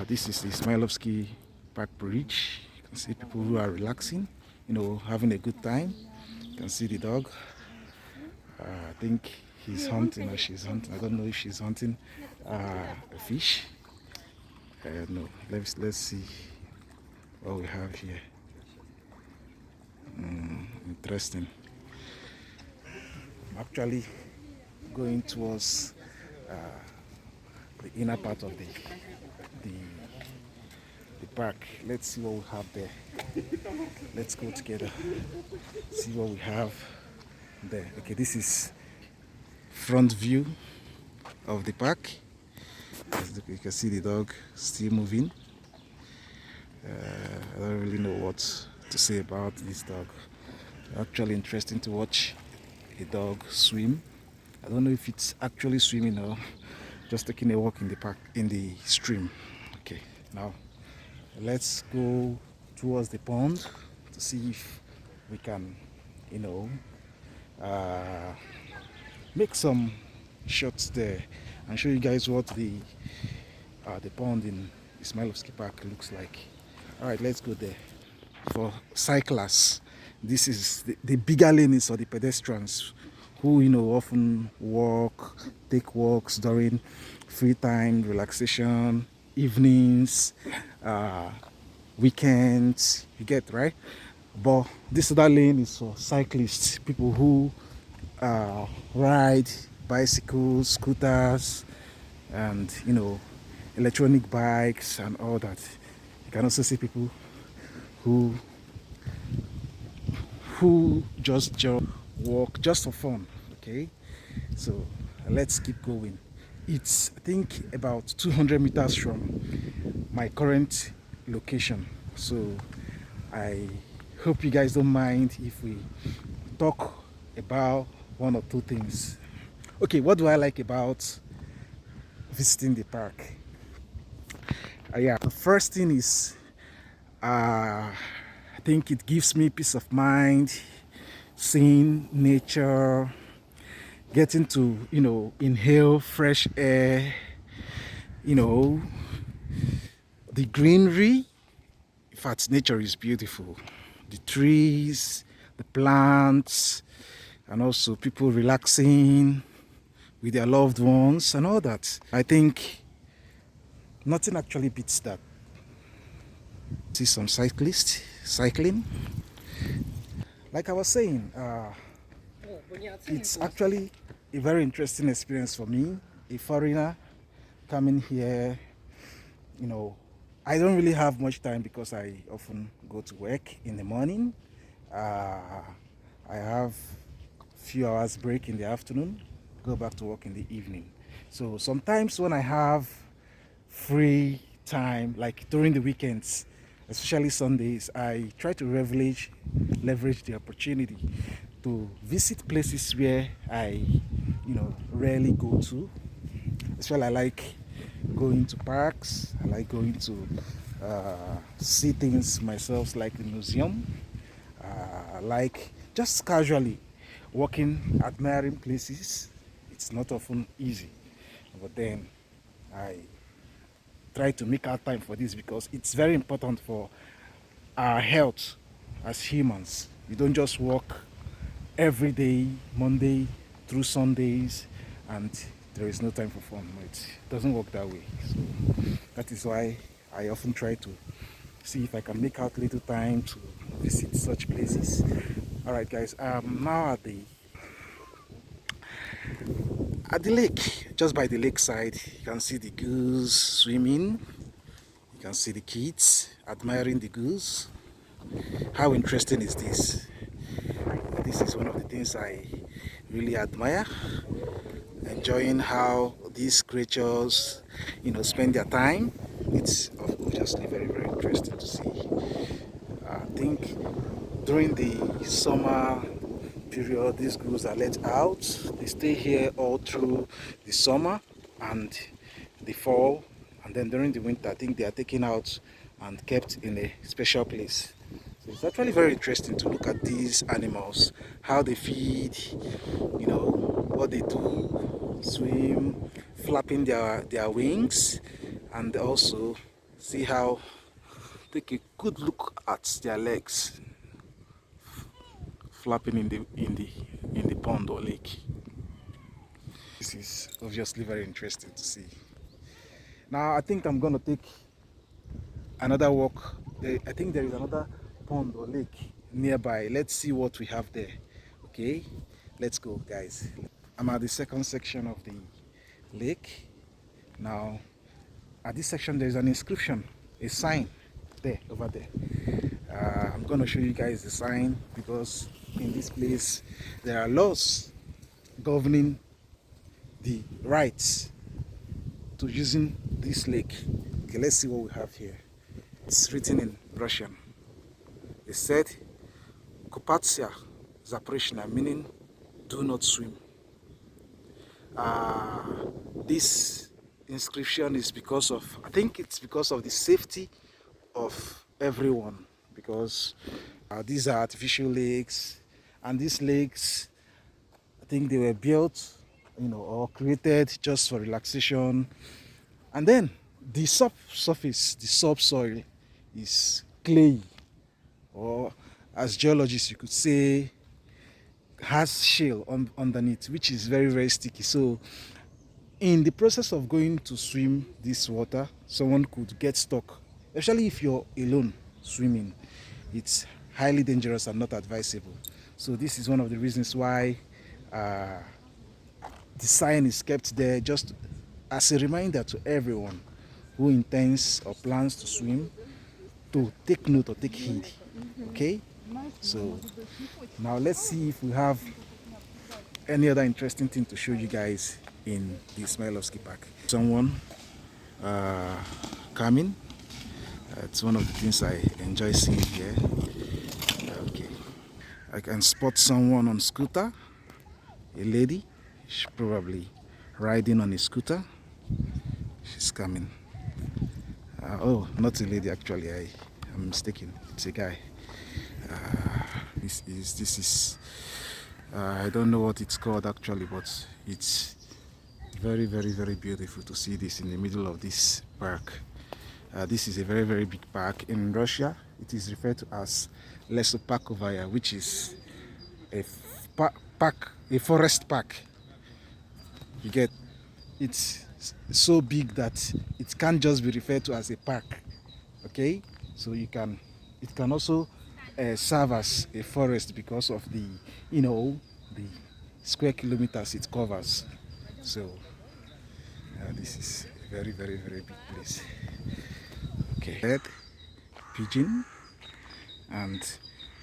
This is the Izmailovskiy Park bridge. You can see people who are relaxing, having a good time. You can see the dog. I think he's hunting or she's hunting. I don't know if she's hunting a fish. No, let's see what we have here. Interesting. I'm actually going towards the inner part of the park. Let's see what we have there. Let's go together. See what we have there. Okay, this is front view of the park. As you can see the dog still moving. I don't really know what to say about this dog. Actually interesting to watch a dog swim. I don't know if it's actually swimming or just taking a walk in the park, in the stream. Okay, now let's go towards the pond to see if we can, make some shots there and show you guys what the pond in Izmailovskiy Park looks like. All right, let's go there. For cyclists, this is the bigger lane is for the pedestrians who often take walks during free time, relaxation, evenings, weekends. You get right. But this other lane is for cyclists, people who ride bicycles, scooters, and electronic bikes and all that. You can also see people who just walk just for fun. Okay, so let's keep going. It's, I think, about 200 meters from my current location, so I hope you guys don't mind if we talk about one or two things. Okay, what do I like about visiting the park? Yeah, the first thing is I think it gives me peace of mind, seeing nature, getting to inhale fresh air, the greenery. In fact, nature is beautiful. The trees, the plants, and also people relaxing with their loved ones and all that. I think nothing actually beats that. See some cyclists cycling. Like I was saying, it's actually a very interesting experience for me, a foreigner coming here. I don't really have much time because I often go to work in the morning. I have a few hours break in the afternoon, go back to work in the evening. So sometimes when I have free time, like during the weekends, especially Sundays, I try to leverage the opportunity to visit places where I rarely go to. Especially I like going to parks. I like going to see things myself, like the museum. I like just casually walking, admiring places. It's not often easy, but then I try to make out time for this because it's very important for our health as humans. You don't just walk every day, Monday through Sundays, and there is no time for fun. No, it doesn't work that way. So that is why I often try to see if I can make out little time to visit such places. All right, guys. Now at the lake, just by the lakeside, you can see the goose swimming. You can see the kids admiring the goose. How interesting is this? This is one of the things I really admire. Enjoying how these creatures, spend their time. It's obviously very, very interesting to see. I think during the summer period, these goose are let out. They stay here all through the summer and the fall, and then during the winter, I think they are taken out and kept in a special place. So it's actually very interesting to look at these animals, how they feed, what they do, swim, flapping their wings, and also see how, take a good look at their legs flapping in the pond or lake. This is obviously very interesting to see. Now I think I'm gonna take another walk. I think there is another pond or lake nearby. Let's see what we have there. Okay, let's go, guys. I'm at the second section of the lake. Now, at this section, there's an inscription, a sign there, over there. I'm going to show you guys the sign because in this place there are laws governing the rights to using this lake. Okay, let's see what we have here. It's written in Russian. It said, "Kupatsia zapreshna," meaning do not swim. This inscription is because of, I think it's because of the safety of everyone, because these are artificial lakes, and these lakes, I think they were built, or created just for relaxation. And then the subsurface, the subsoil is clay, or as geologists you could say, has shale underneath, which is very, very sticky. So in the process of going to swim this water, someone could get stuck, especially if you're alone swimming. It's highly dangerous and not advisable. So this is one of the reasons why the sign is kept there, just as a reminder to everyone who intends or plans to swim to take note or take heed. Okay, so now let's see if we have any other interesting thing to show you guys in the Izmailovskiy Park. Someone coming. It's one of the things I enjoy seeing here. Okay, I can spot someone on scooter, a lady. She's probably riding on a scooter. She's coming. Oh, not a lady actually. I'm mistaken. It's a guy. This is I don't know what it's called actually, but it's very, very, very beautiful to see this in the middle of this park. This is a very, very big park in Russia. It is referred to as Lesoparkovaya, which is a park, a forest park. You get, it's so big that it can't just be referred to as a park. Okay, so it can also serve as a forest because of the the square kilometers it covers. So this is a very, very, very big place. Okay, red pigeon, and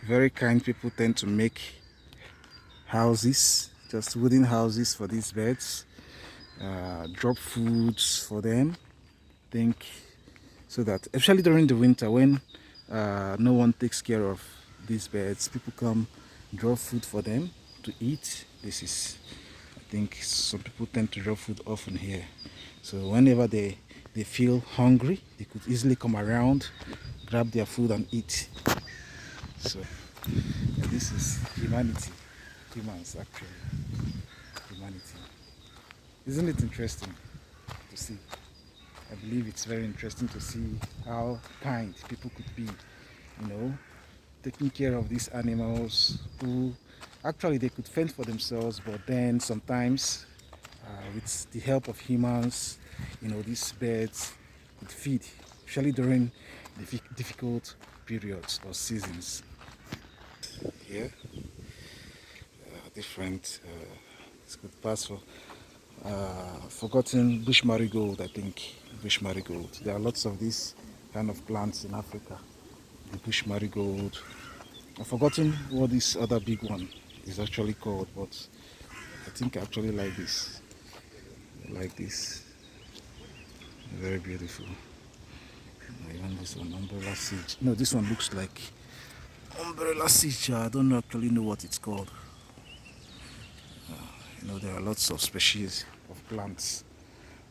very kind people tend to make houses, just wooden houses for these birds, drop foods for them, think, so that especially during the winter when no one takes care of these birds, people come drop food for them to eat. This is, I think some people tend to drop food often here, so whenever they feel hungry, they could easily come around, grab their food and eat. So this is humanity, humans actually, humanity. Isn't it interesting to see? I believe it's very interesting to see how kind people could be, taking care of these animals who actually they could fend for themselves, but then sometimes with the help of humans, these birds could feed, especially during difficult periods or seasons. Here, different, it's good pass for forgotten bush marigold, I think. Bush marigold. There are lots of these kind of plants in Africa. The bush marigold. I've forgotten what this other big one is actually called, but I think I actually like this. I like this. Very beautiful. Even this one, umbrella siege. No, this one looks like umbrella siege. I don't actually know what it's called. There are lots of species of plants,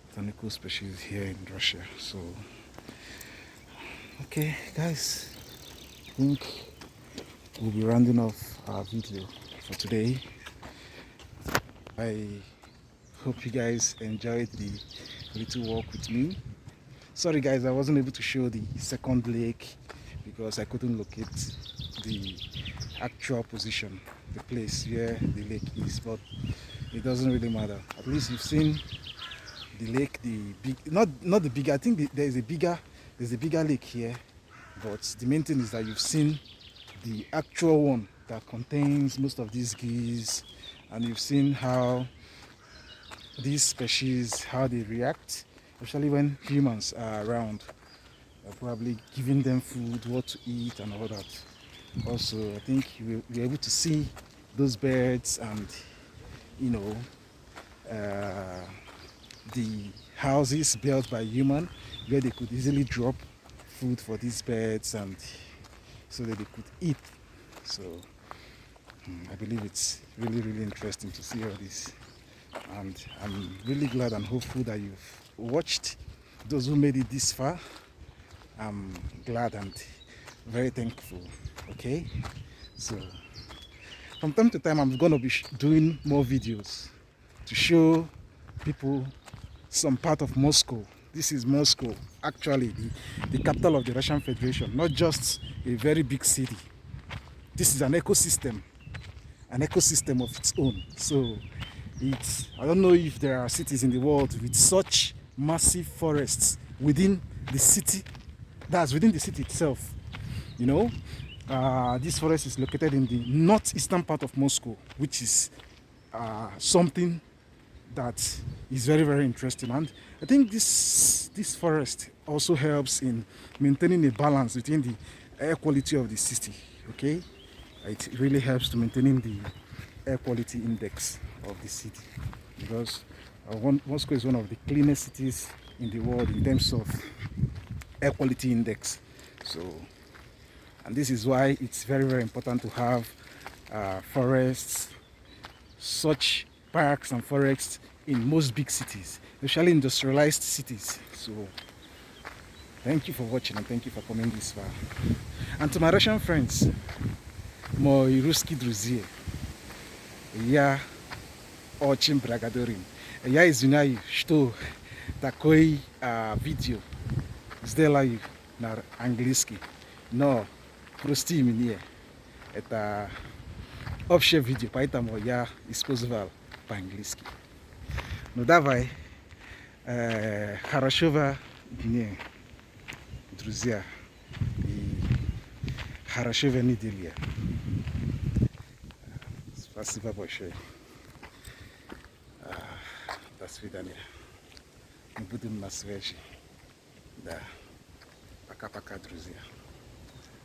botanical species here in Russia. So, okay, guys, I think we'll be rounding off our video for today. I hope you guys enjoyed the little walk with me. Sorry guys, I wasn't able to show the second lake because I couldn't locate the actual position, the place where the lake is, but it doesn't really matter. At least you've seen the lake, the big, not the big, I think there's a bigger lake here, but the main thing is that you've seen the actual one that contains most of these geese, and you've seen how these species, how they react, especially when humans are around, probably giving them food, what to eat and all that. Also, I think we're able to see those birds and, you know, uh, the houses built by human where they could easily drop food for these birds and so that they could eat. So I believe it's really, really interesting to see all this. And I'm really glad and hopeful that you've watched. Those who made it this far, I'm glad and very thankful. Okay, so from time to time I'm gonna be doing more videos to show people some part of Moscow. This is Moscow, actually the capital of the Russian Federation, not just a very big city. This is an ecosystem of its own. So I don't know if there are cities in the world with such massive forests within the city, that's within the city itself. You know, this forest is located in the northeastern part of Moscow, which is something that is very, very interesting. And I think this forest also helps in maintaining a balance between the air quality of the city. Okay, it really helps to maintaining the air quality index of the city, because Moscow is one of the cleanest cities in the world in terms of air quality index. So, and this is why it's very, very important to have forests, such parks and forests in most big cities, especially industrialized cities. So thank you for watching and thank you for coming this far. And to my Russian friends, moi русский друзья, я очень благодарен. Я извиняюсь, что такой видео сделаю на английский, но прости меня, это общее видео, поэтому я использовал по-английски. Ну давай, хорошего дня, друзья, и хорошего недели. Спасибо большое. До свидания. Мы будем на связи. Да. Пока-пока, друзья.